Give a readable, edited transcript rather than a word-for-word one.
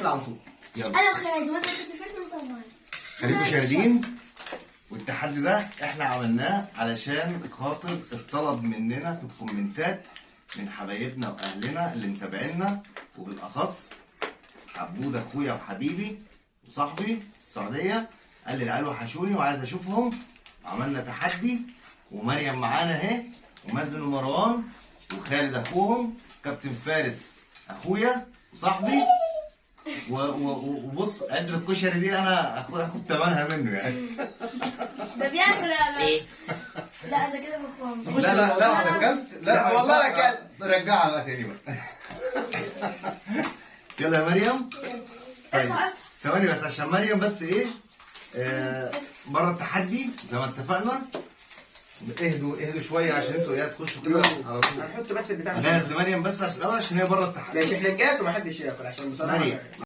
على طول. يلا انا وخالد وانت كنت فاكر وانت معايا. خليكم شاهدين. والتحدي ده احنا عملناه علشان خاطر اتطلب مننا في الكومنتات من حبايبنا واهلنا اللي متابعينا، وبالاخص عبود اخويا وحبيبي وصاحبي في السعوديه. قال لي العيال وحشوني وعايز اشوفهم. عملنا تحدي ومريم معانا اهي، ومازن ومروان وخالد اخوهم، كابتن فارس اخويا وصاحبي. وبص علبة الكشري دي انا اخد ثمنها منه يعني. ده بياكل ايه؟ لا ده كده مفهوم. لا لا لا انا اكلت. لا والله اكلت. رجعها بقى تاني بقى. يلا يا مريم. طيب ثواني بس عشان مريم بس ايه بره التحدي زي ما اتفقنا. اهدوا شويه عشان انتوا ايه تخشوا كده على طول. هنحط بس البتاع. جاهز لمريم بس عشان الاول عشان هي بره التحدي. ماشي احنا نجهز ومحدش ياكل عشان بصراحه مريم